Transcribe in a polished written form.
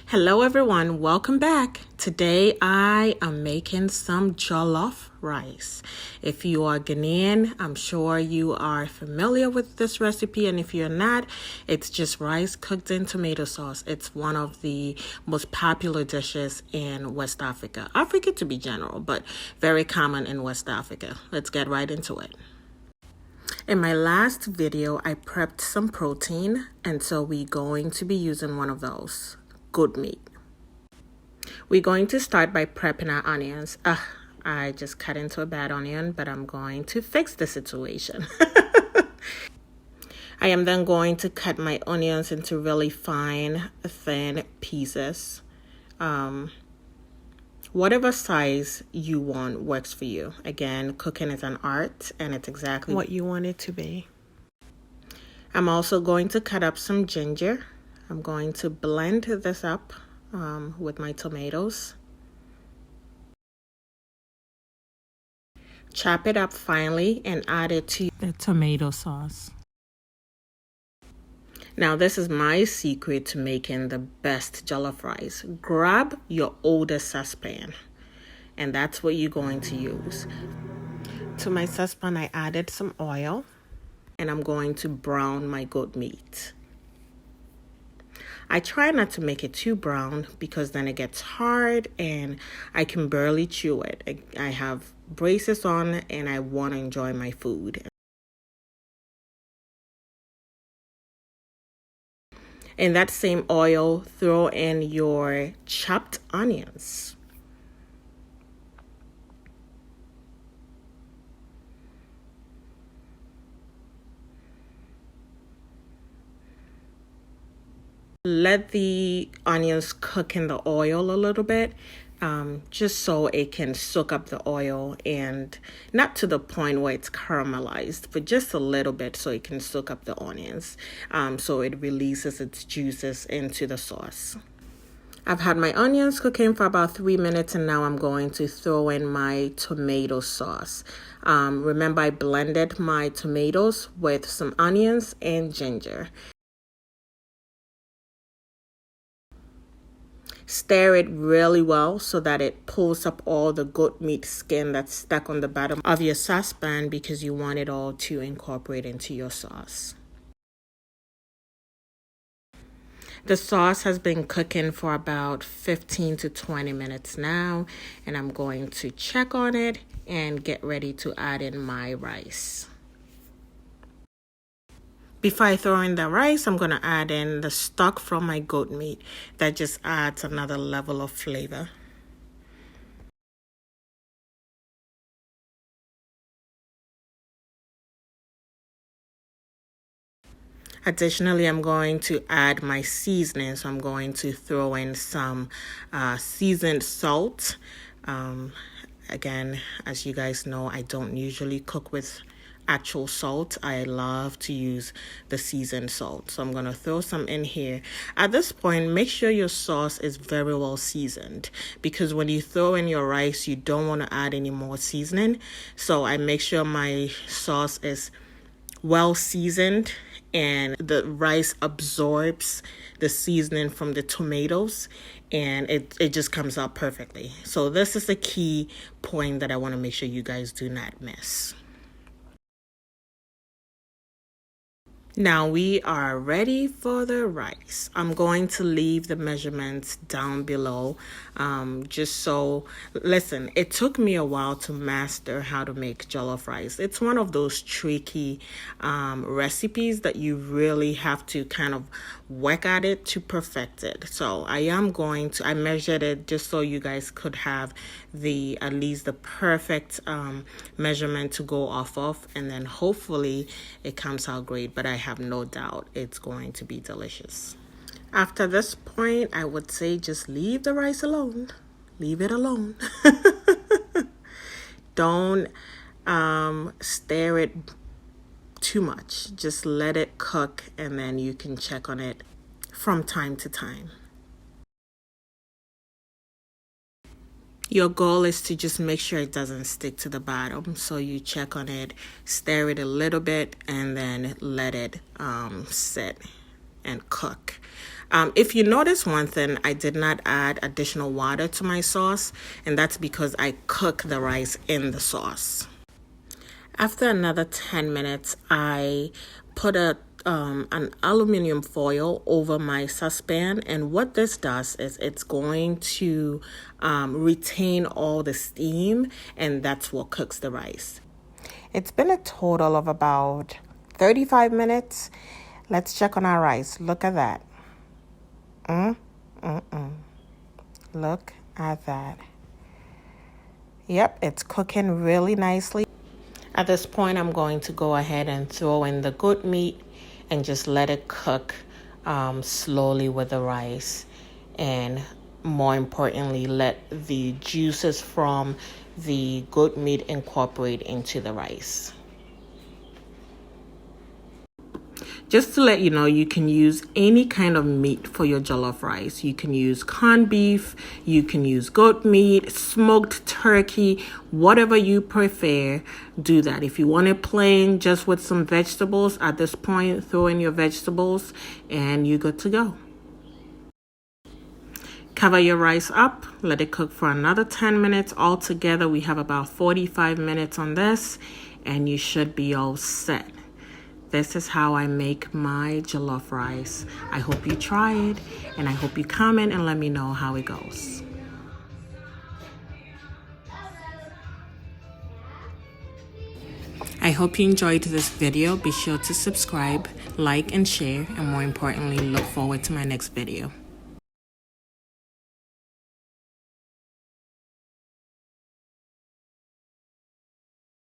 Hello everyone, welcome back. Today I am making some jollof rice. If you are Ghanaian, I'm sure you are familiar with this recipe, and if you're not, it's just rice cooked in tomato sauce. It's one of the most popular dishes in West Africa. Africa to be general, but very common in West Africa. Let's get right into it. In my last video, I prepped some protein, and so we're going to be using one of those, goat meat. We're going to start by prepping our onions. I just cut into a bad onion, but I'm going to fix the situation. I am then going to cut my onions into really fine, thin pieces. Whatever size you want works for you. Again, cooking is an art, and it's exactly what you want it to be. I'm also going to cut up some ginger. I'm going to blend this up with my tomatoes. Chop it up finely and add it to the tomato sauce. Now, this is my secret to making the best jollof rice. Grab your oldest saucepan, and that's what you're going to use. To my saucepan, I added some oil, and I'm going to brown my goat meat. I try not to make it too brown because then it gets hard and I can barely chew it. I have braces on and I want to enjoy my food. In that same oil, throw in your chopped onions. Let the onions cook in the oil a little bit, just so it can soak up the oil, and not to the point where it's caramelized, but just a little bit so it can soak up the onions, so it releases its juices into the sauce. I've had my onions cooking for about 3 minutes, and now I'm going to throw in my tomato sauce. Remember, I blended my tomatoes with some onions and ginger. Stir it really well so that it pulls up all the goat meat skin that's stuck on the bottom of your saucepan, because you want it all to incorporate into your sauce. The sauce has been cooking for about 15 to 20 minutes now, and I'm going to check on it and get ready to add in my rice. Before I throw in the rice, I'm going to add in the stock from my goat meat. That just adds another level of flavor. Additionally, I'm going to add my seasoning. So I'm going to throw in some seasoned salt. Again, as you guys know, I don't usually cook with actual salt. I love to use the seasoned salt, so I'm going to throw some in here. At this point, make sure your sauce is very well seasoned, because when you throw in your rice, you don't want to add any more seasoning. So I make sure my sauce is well seasoned and the rice absorbs the seasoning from the tomatoes, and it just comes out perfectly. So this is the key point that I want to make sure you guys do not miss. Now we are ready for the rice. I'm going to leave the measurements down below, just so, listen, it took me a while to master how to make jollof rice. It's one of those tricky recipes that you really have to kind of work at it to perfect it. So I measured it just so you guys could have at least the perfect measurement to go off of, and then hopefully it comes out great, but I have no doubt it's going to be delicious. After this point, I would say just leave the rice alone. Leave it alone. Don't stir it too much. Just let it cook, and then you can check on it from time to time. Your goal is to just make sure it doesn't stick to the bottom. So you check on it, stir it a little bit, and then let it sit and cook. If you notice one thing, I did not add additional water to my sauce, and that's because I cook the rice in the sauce. After another 10 minutes, I put an aluminum foil over my saucepan, and what this does is it's going to retain all the steam, and that's what cooks the rice. It's been a total of about 35 minutes. Let's check on our rice. Look at that. Look at that. Yep, it's cooking really nicely. At this point, I'm going to go ahead and throw in the goat meat and just let it cook slowly with the rice. And more importantly, let the juices from the goat meat incorporate into the rice. Just to let you know, you can use any kind of meat for your jollof rice. You can use corned beef, you can use goat meat, smoked turkey, whatever you prefer, do that. If you want it plain, just with some vegetables, at this point, throw in your vegetables and you're good to go. Cover your rice up, let it cook for another 10 minutes. Altogether, we have about 45 minutes on this, and you should be all set. This is how I make my jollof rice. I hope you try it, and I hope you comment and let me know how it goes. I hope you enjoyed this video. Be sure to subscribe, like, and share, and more importantly, look forward to my next video.